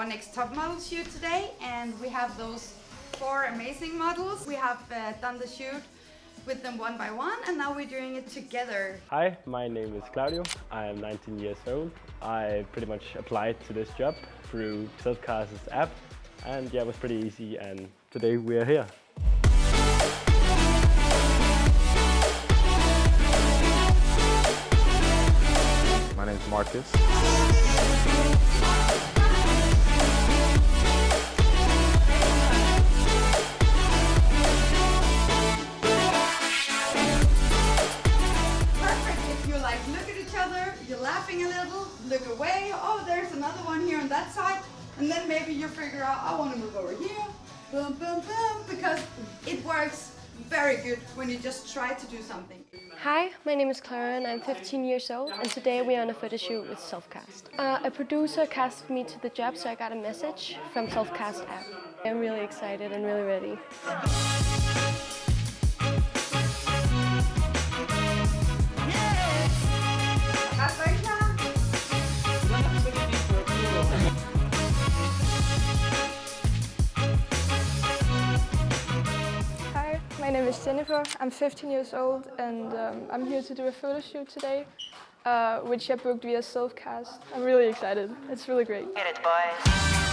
our next top model shoot today, and we have those 4 amazing models. We have done the shoot with them one by one, and now we're doing it together. Hi, my name is Claudio. I am 19 years old. I pretty much applied to this job through Selfcast's app, and yeah, it was pretty easy, and today we are here. My name is Marcus. Look at each other, you're laughing a little, look away, oh there's another one here on that side, and then maybe you figure out, I want to move over here, boom, boom, boom, because it works very good when you just try to do something. Hi, my name is Clara and I'm 15 years old, and today we are on a photo shoot with Selfcast. A producer casted me to the job, so I got a message from Selfcast app. I'm really excited and really ready. Hi, my name is Jennifer. I'm 15 years old and I'm here to do a photo shoot today, which I booked via Selfcast. I'm really excited. It's really great. Get it, boys.